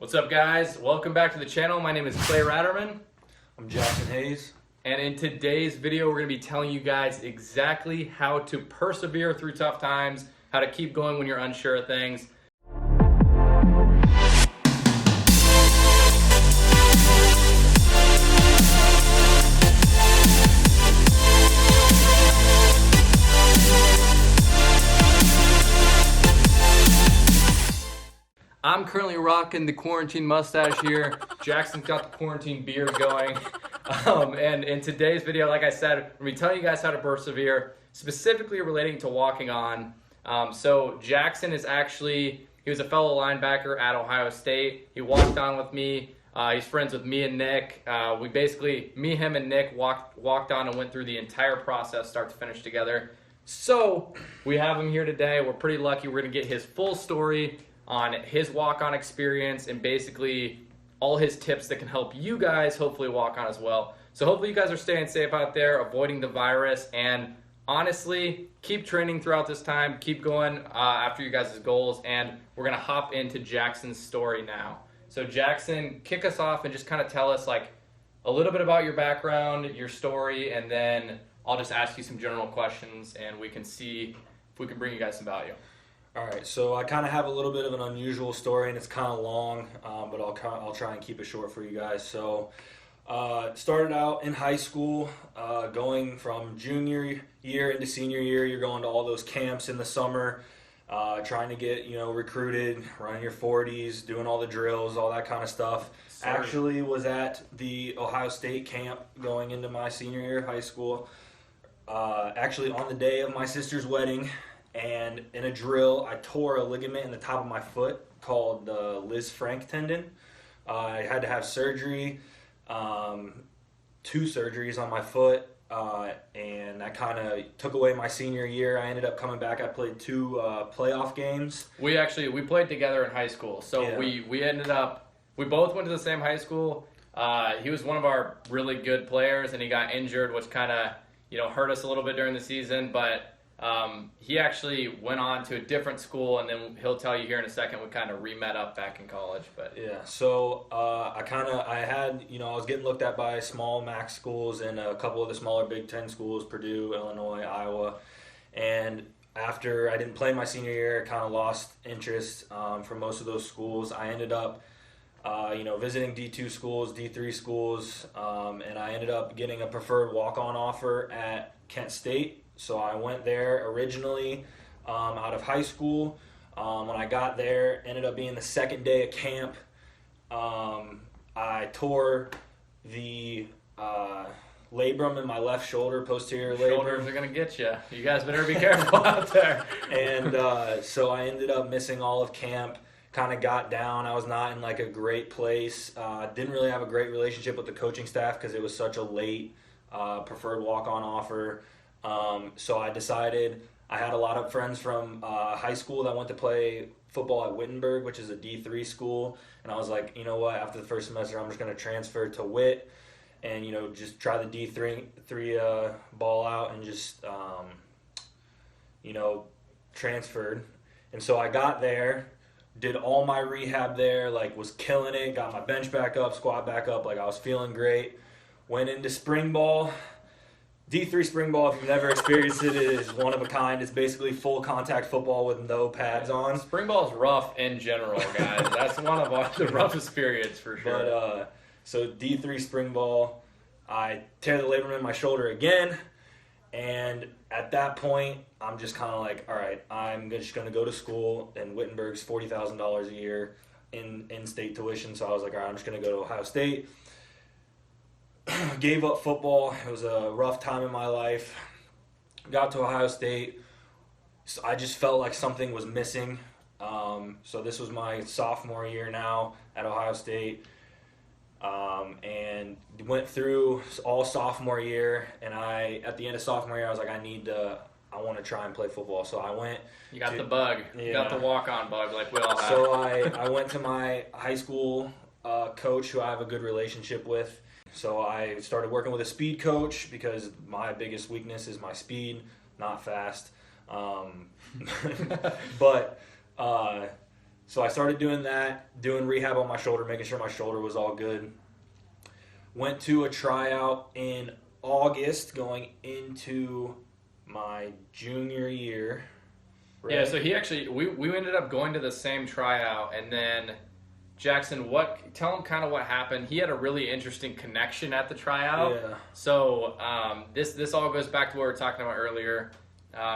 What's up, guys? Welcome back to the channel. My name is Raterman. I'm Jackson Hayes. And in today's video, we're going to be telling you guys exactly how to persevere through tough times, how to keep going when you're unsure of things. I'm currently rocking the quarantine mustache here. Jackson's got the quarantine beard going. And in today's video, like I said, we're going to be telling you guys how to persevere, specifically relating to walking on. So Jackson is he was a fellow linebacker at Ohio State. He walked on with me. He's friends with me and Nick. Me, him, and Nick walked on and went through the entire process, start to finish together. So we have him here today. We're pretty lucky. We're going to get his full story on his walk-on experience and basically all his tips that can help you guys hopefully walk on as well. So hopefully you guys are staying safe out there, avoiding the virus, and honestly, keep training throughout this time. Keep going after you guys' goals, and we're going to hop into Jackson's story now. So Jackson, kick us off and just kind of tell us like a little bit about your background, your story, and then I'll just ask you some general questions and we can see if we can bring you guys some value. All right, so I kind of have a little bit of an unusual story, and it's kind of long, but I'll try and keep it short for you guys. So, started out in high school, going from junior year into senior year. You're going to all those camps in the summer, trying to get recruited, running your 40s, doing all the drills, all that kind of stuff. Sorry. Actually, was at the Ohio State camp going into my senior year of high school. Actually, on the day of my sister's wedding. And in a drill, I tore a ligament in the top of my foot called the Liz Frank tendon. I had to have surgery, 2 surgeries on my foot, and that kind of took away my senior year. I ended up coming back. I played 2 playoff games. We played together in high school. So yeah. we both went to the same high school. He was one of our really good players, and he got injured, which kind of hurt us a little bit during the season, but he actually went on to a different school, and then he'll tell you here in a second we kind of re-met up back in college. But yeah, so I was getting looked at by small MAC schools and a couple of the smaller Big Ten schools, Purdue, Illinois, Iowa, and after I didn't play my senior year, I kind of lost interest from most of those schools. I ended up visiting D2 schools, D3 schools, and I ended up getting a preferred walk-on offer at Kent State. So I went there originally out of high school. When I got there, ended up being the second day of camp. I tore the labrum in my left shoulder, posterior labrum. Shoulders are going to get you. You guys better be careful out there. And so I ended up missing all of camp. Kind of got down. I was not in like a great place. Didn't really have a great relationship with the coaching staff because it was such a late preferred walk-on offer. So I decided, I had a lot of friends from high school that went to play football at Wittenberg, which is a D3 school, and I was like, you know what, after the first semester I'm just going to transfer to Witt and just try the D3 ball out and just transferred. And so I got there, did all my rehab there, like was killing it, got my bench back up, squat back up, like I was feeling great. Went into spring ball. D3 spring ball, if you've never experienced it, is one of a kind. It's basically full contact football with no pads on. Spring ball is rough in general, guys. That's one of the roughest periods for sure. But so D3 spring ball, I tear the labrum in my shoulder again, and at that point, I'm just kind of like, all right, I'm just going to go to school, and Wittenberg's $40,000 a year in state tuition. So I was like, all right, I'm just going to go to Ohio State. Gave up football. It was a rough time in my life. Got to Ohio State. So I just felt like something was missing. So this was my sophomore year now at Ohio State. And went through all sophomore year. And at the end of sophomore year, I was like, I want to try and play football. So I went. You got the bug. Yeah. You got the walk-on bug like we all have. So I went to my high school coach who I have a good relationship with. So I started working with a speed coach because my biggest weakness is my speed, not fast. But So I started doing that, doing rehab on my shoulder, making sure my shoulder was all good. Went to a tryout in August going into my junior year. Right? Yeah, so he actually we ended up going to the same tryout, and then Jackson, tell him kind of what happened. He had a really interesting connection at the tryout. Yeah. So this all goes back to what we were talking about earlier,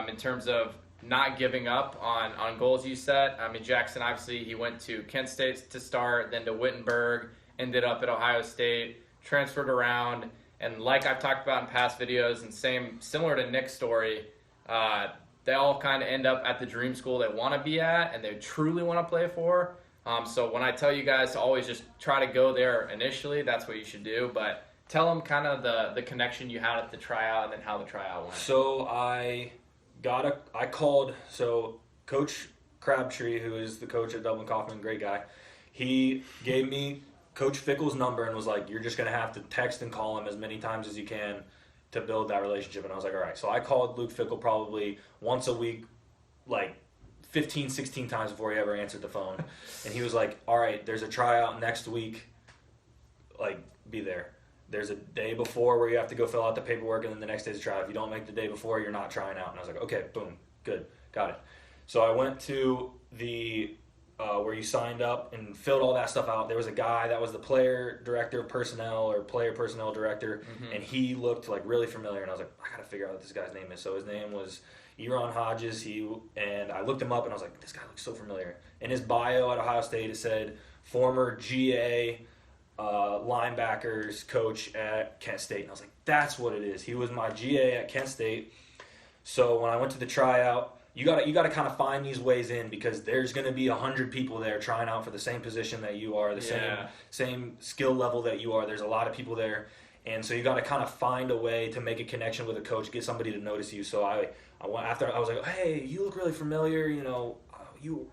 in terms of not giving up on goals you set. I mean, Jackson, obviously, he went to Kent State to start, then to Wittenberg, ended up at Ohio State, transferred around, and like I've talked about in past videos, and similar to Nick's story, they all kind of end up at the dream school they want to be at and they truly want to play for. So when I tell you guys to always just try to go there initially, that's what you should do. But tell them kind of the connection you had at the tryout and then how the tryout went. So I called Coach Crabtree, who is the coach at Dublin Kaufman, great guy. He gave me Coach Fickle's number and was like, you're just going to have to text and call him as many times as you can to build that relationship. And I was like, all right. So I called Luke Fickle probably once a week, like 15, 16 times before he ever answered the phone. And he was like, all right, there's a tryout next week. Like, be there. There's a day before where you have to go fill out the paperwork, and then the next day's a tryout. If you don't make the day before, you're not trying out. And I was like, okay, boom, good, got it. So I went to the where you signed up and filled all that stuff out. There was a guy that was the player director of personnel or player personnel director, and he looked like really familiar. And I was like, I got to figure out what this guy's name is. So his name was Eron Hodges. And I looked him up, and I was like, this guy looks so familiar. In his bio at Ohio State, it said former GA linebackers coach at Kent State. And I was like, that's what it is. He was my GA at Kent State. So when I went to the tryout, you got to kind of find these ways in, because there's going to be 100 people there trying out for the same position that you are, same skill level that you are. There's a lot of people there, and so you got to kind of find a way to make a connection with a coach, get somebody to notice you. So I went after. I was like, hey, you look really familiar. You know,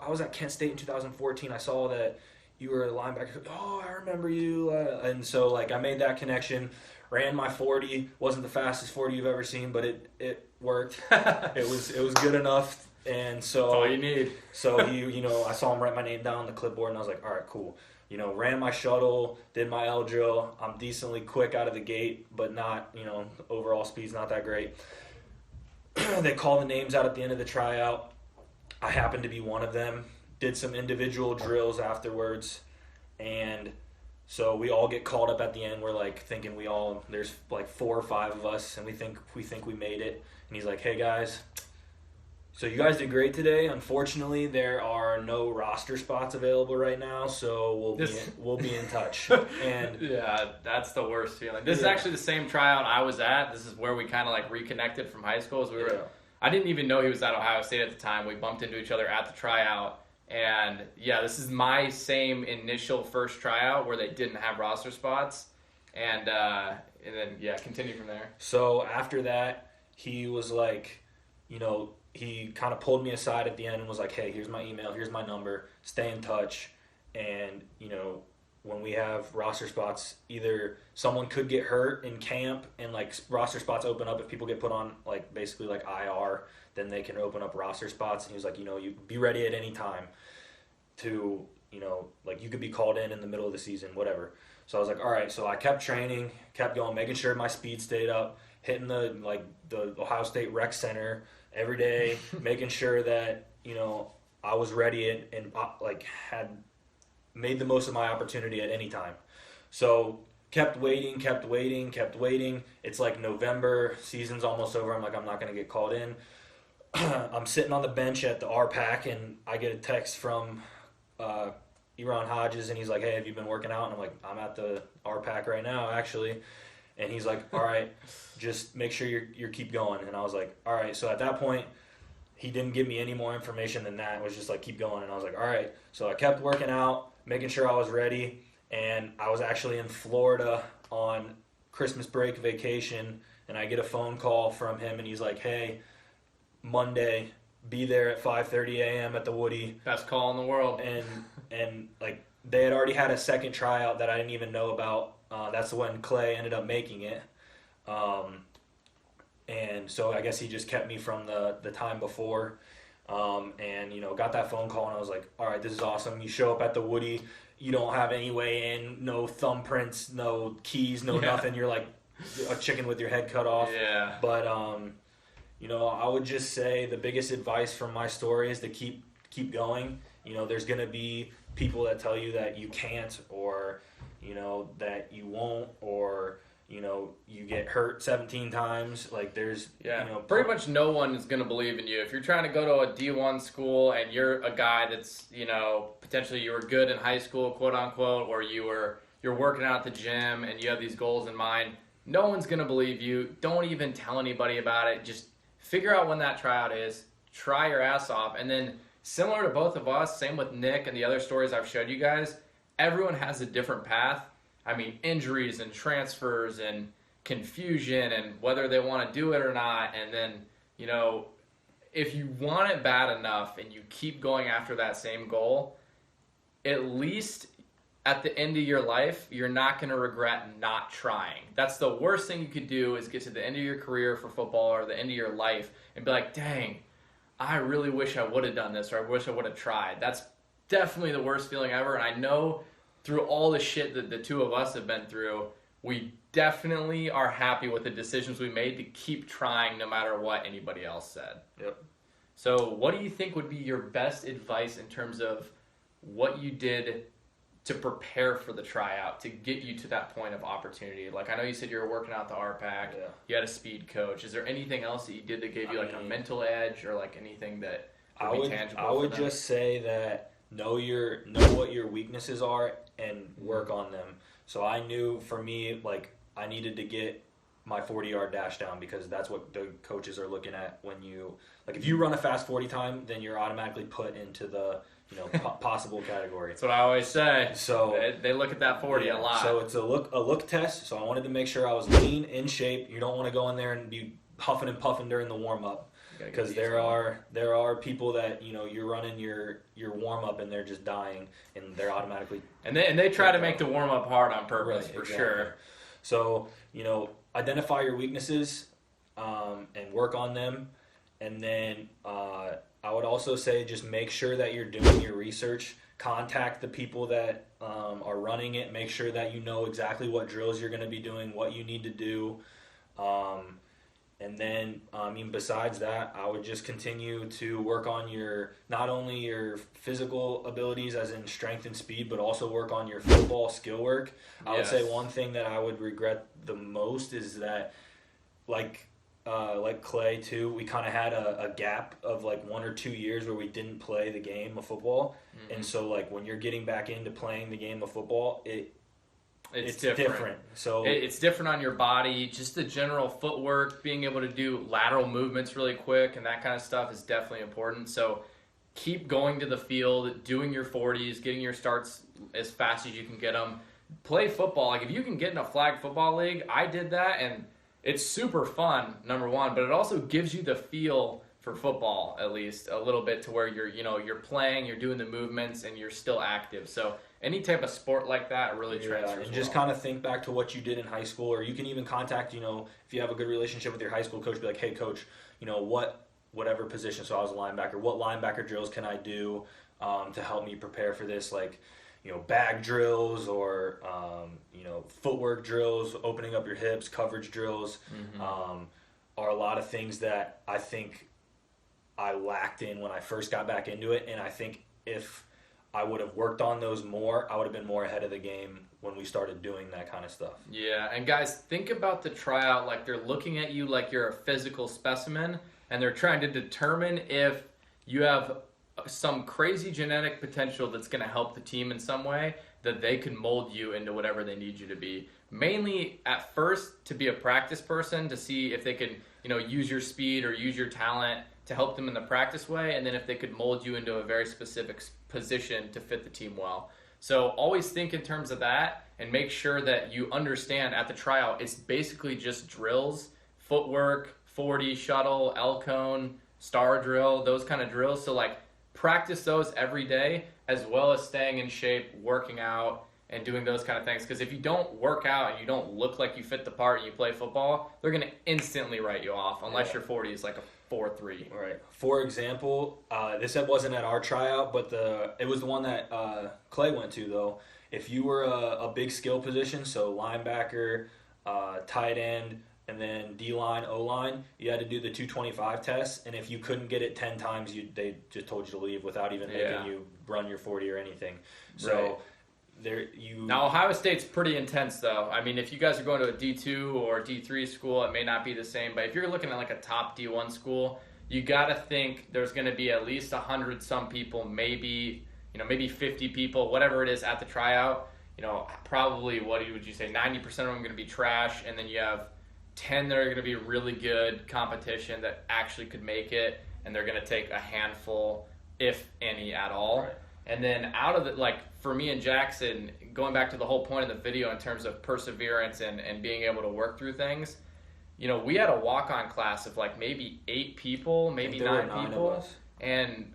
I was at Kent State in 2014. I saw that you were a linebacker. Oh, I remember you. And so like I made that connection. Ran my 40. Wasn't the fastest 40 you've ever seen, but it worked. It was good enough. And so that's all you need. So I saw him write my name down on the clipboard, and I was like, all right, cool. Ran my shuttle, did my L drill. I'm decently quick out of the gate, but not, overall speed's not that great. They call the names out at the end of the tryout. I happened to be one of them. Did some individual drills afterwards, and so we all get called up at the end. We're like thinking there's like 4 or 5 of us, and we think we made it. And he's like, hey guys, so you guys did great today. Unfortunately, there are no roster spots available right now, so we'll be in touch. And yeah, that's the worst feeling. This is actually the same tryout I was at. This is where we kind of like reconnected from high school. I didn't even know he was at Ohio State at the time. We bumped into each other at the tryout. And yeah, this is my same initial first tryout where they didn't have roster spots. And then continue from there. So after that, he was like, he kind of pulled me aside at the end and was like, hey, here's my email, here's my number, stay in touch. And, when we have roster spots, either someone could get hurt in camp and like roster spots open up if people get put on like basically like IR, then they can open up roster spots. And he was like, you be ready at any time to, like you could be called in the middle of the season, whatever. So I was like, all right. So I kept training, kept going, making sure my speed stayed up, hitting the Ohio State Rec Center every day, making sure that, I was ready and had made the most of my opportunity at any time. So kept waiting. It's like November, season's almost over. I'm like, I'm not going to get called in. I'm sitting on the bench at the RPAC, and I get a text from Eron Hodges, and he's like, hey, have you been working out? And I'm like, I'm at the RPAC right now, actually. And he's like, all right, just make sure you keep going. And I was like, all right. So at that point, he didn't give me any more information than that. It was just like, keep going. And I was like, all right. So I kept working out, making sure I was ready. And I was actually in Florida on Christmas break vacation, and I get a phone call from him, and he's like, hey, Monday, be there at 5:30 a.m. at the Woody. Best call in the world. And like they had already had a second tryout that I didn't even know about. That's when Clay ended up making it. And so I guess he just kept me from the time before. And, got that phone call, and I was like, all right, this is awesome. You show up at the Woody, you don't have any way in, no thumbprints, no keys, no nothing. You're like a chicken with your head cut off. Yeah. But, I would just say the biggest advice from my story is to keep going. There's going to be people that tell you that you can't, or, that you won't, or, you get hurt 17 times. Like, there's, pretty much no one is going to believe in you. If you're trying to go to a D1 school and you're a guy that's, potentially you were good in high school, quote unquote, or you're working out at the gym and you have these goals in mind, no one's going to believe you. Don't even tell anybody about it. Just figure out when that tryout is, try your ass off, and then similar to both of us, same with Nick and the other stories I've showed you guys, everyone has a different path. I mean, injuries and transfers and confusion and whether they want to do it or not. And then, if you want it bad enough and you keep going after that same goal, at least at the end of your life, you're not going to regret not trying. That's the worst thing you could do, is get to the end of your career for football or the end of your life and be like, dang, I really wish I would have done this, or I wish I would have tried. That's definitely the worst feeling ever. And I know through all the shit that the two of us have been through, we definitely are happy with the decisions we made to keep trying no matter what anybody else said. Yep. So what do you think would be your best advice in terms of what you did to prepare for the tryout, to get you to that point of opportunity? Like, I know you said you were working out the RPAC, you had a speed coach. Is there anything else that you did that gave you a mental edge, or like anything that would be tangible? I would just say that know what your weaknesses are and work on them. So I knew, for me, like, I needed to get my 40-yard dash down, because that's what the coaches are looking at when you, like, if you run a fast 40 time, then you're automatically put into the possible category. That's what I always say. So they look at that 40 a lot. So it's a look test. So I wanted to make sure I was lean, in shape. You don't want to go in there and be huffing and puffing during the warm up, because there are people that you're running your warm up and they're just dying, and they're automatically and they try to make the warm up hard on purpose, for sure. So identify your weaknesses and work on them, and then I would also say just make sure that you're doing your research. Contact the people that are running it. Make sure that you know exactly what drills you're going to be doing, what you need to do. And then, besides that, I would just continue to work on not only your physical abilities as in strength and speed, but also work on your football skill work. I would say one thing that I would regret the most is that, like Clay too, we kind of had a gap of like 1 or 2 years where we didn't play the game of football. Mm-hmm. And so, like, when you're getting back into playing the game of football, it's different. So it's different on your body. Just the general footwork, being able to do lateral movements really quick and that kind of stuff is definitely important. So keep going to the field, doing your 40s, getting your starts as fast as you can get them. Play football. Like, if you can get in a flag football league, I did that, and it's super fun, number one, but it also gives you the feel for football, at least a little bit, to where you're playing, you're doing the movements, and you're still active. So any type of sport like that really transfers. And just kind of think back to what you did in high school, or you can even contact, if you have a good relationship with your high school coach, be like, hey, coach, whatever position. So I was a linebacker. What linebacker drills can I do to help me prepare for this? Like, bag drills, or footwork drills, opening up your hips, coverage drills, are a lot of things that I think I lacked in when I first got back into it. And I think if I would have worked on those more, I would have been more ahead of the game when we started doing that kind of stuff. Yeah, and guys, think about the tryout like they're looking at you like you're a physical specimen, and they're trying to determine if you have some crazy genetic potential that's going to help the team in some way, that they can mold you into whatever they need you to be. Mainly at first to be a practice person, to see if they can, use your speed or use your talent to help them in the practice way, and then if they could mold you into a very specific position to fit the team well. So always think in terms of that, and make sure that you understand at the tryout, it's basically just drills, footwork, 40, shuttle, L-cone, star drill, those kind of drills. So, like, practice those every day, as well as staying in shape, working out, and doing those kind of things. Because if you don't work out and you don't look like you fit the part and you play football, they're going to instantly write you off, unless your 40 is like 4.3. Right. For example, this wasn't at our tryout, but it was the one that Clay went to, though. If you were a big skill position, so linebacker, tight end, and then D-line, O-line, you had to do the 225 test, and if you couldn't get it 10 times, they just told you to leave without even making you run your 40 or anything. So Now, Ohio State's pretty intense, though. I mean, if you guys are going to a D2 or D3 school, it may not be the same, but if you're looking at like a top D1 school, you got to think there's going to be at least 100 some people, maybe 50 people, whatever it is at the tryout. Probably, what would you say, 90% of them are going to be trash, and then you have 10 that are going to be really good competition that actually could make it, and they're going to take a handful, if any at all. Right. And then out of it, like for me and Jackson, going back to the whole point of the video in terms of perseverance and being able to work through things, we had a walk-on class of like maybe 8 people, maybe 9 people. And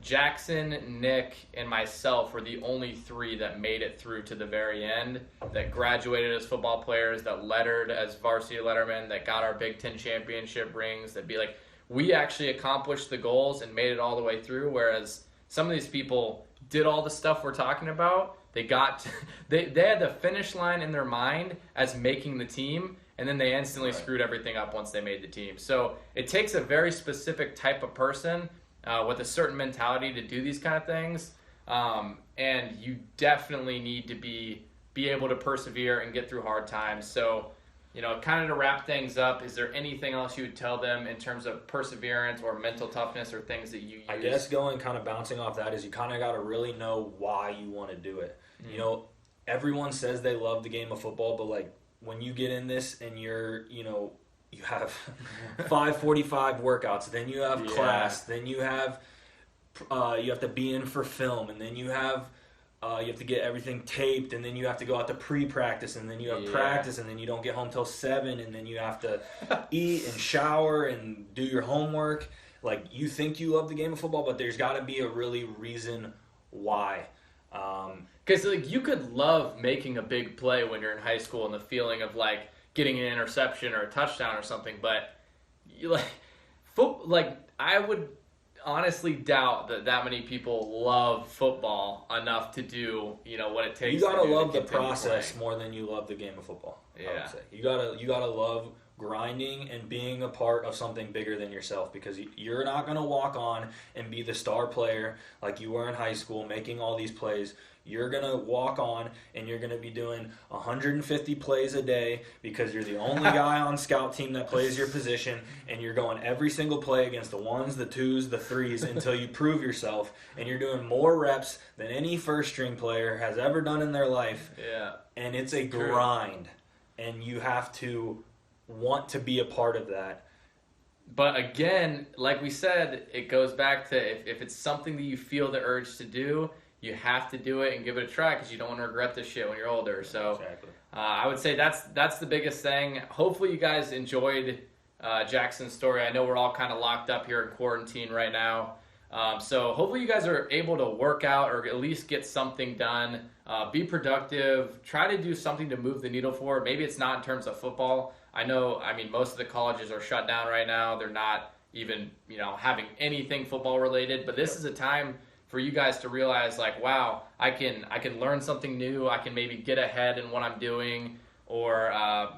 Jackson, Nick, and myself were the only 3 that made it through to the very end, that graduated as football players, that lettered as varsity lettermen, that got our Big Ten championship rings, that be like, we actually accomplished the goals and made it all the way through, whereas some of these people did all the stuff we're talking about. They had the finish line in their mind as making the team, and then they instantly screwed everything up once they made the team. So it takes a very specific type of person with a certain mentality to do these kind of things, and you definitely need to be able to persevere and get through hard times. So, kind of to wrap things up, is there anything else you would tell them in terms of perseverance or mental toughness or things that you use? I guess bouncing off that is you kind of got to really know why you want to do it. Mm-hmm. Everyone says they love the game of football, but like when you get in this and you have 5:45 workouts, then you have class, then you have to be in for film, and then you have to get everything taped, and then you have to go out to pre-practice, and then you have practice, and then you don't get home till 7, and then you have to eat and shower and do your homework. Like, you think you love the game of football, but there's got to be a really reason why. Because you could love making a big play when you're in high school and the feeling of like getting an interception or a touchdown or something, but I would honestly doubt that many people love football enough to do what it takes. You gotta love the process more than you love the game of football. Yeah, I would say. You gotta love grinding and being a part of something bigger than yourself, because you're not gonna walk on and be the star player like you were in high school making all these plays. You're going to walk on and you're going to be doing 150 plays a day because you're the only guy on scout team that plays your position, and you're going every single play against the 1s, the 2s, the 3s until you prove yourself, and you're doing more reps than any first-string player has ever done in their life. Yeah. And it's a grind, and you have to want to be a part of that. But again, like we said, it goes back to if it's something that you feel the urge to do, you have to do it and give it a try, because you don't want to regret this shit when you're older. So exactly. I would say that's the biggest thing. Hopefully you guys enjoyed Jackson's story. I know we're all kind of locked up here in quarantine right now. So hopefully you guys are able to work out or at least get something done. Be productive. Try to do something to move the needle forward. Maybe it's not in terms of football. Most of the colleges are shut down right now. They're not even, having anything football related. But this is a time for you guys to realize, like, wow, I can learn something new. I can maybe get ahead in what I'm doing, or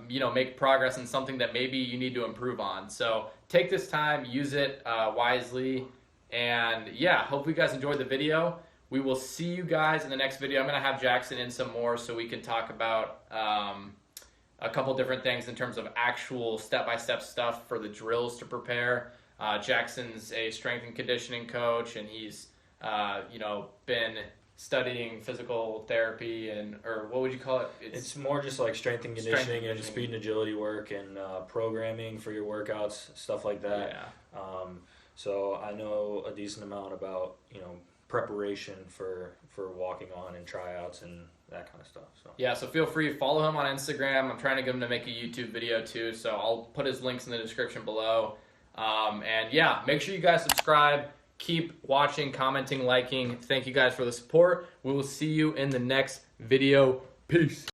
make progress in something that maybe you need to improve on. So take this time, use it wisely, and hope you guys enjoyed the video. We will see you guys in the next video. I'm gonna have Jackson in some more so we can talk about a couple different things in terms of actual step-by-step stuff for the drills to prepare. Jackson's a strength and conditioning coach, and he's been studying physical therapy or what would you call it? It's more just like strength and conditioning and speed and agility work and programming for your workouts, stuff like that. Yeah. So I know a decent amount about, preparation for walking on and tryouts and that kind of stuff. So feel free to follow him on Instagram. I'm trying to get him to make a YouTube video too, so I'll put his links in the description below. Make sure you guys subscribe. Keep watching, commenting, liking. Thank you guys for the support. We will see you in the next video. Peace.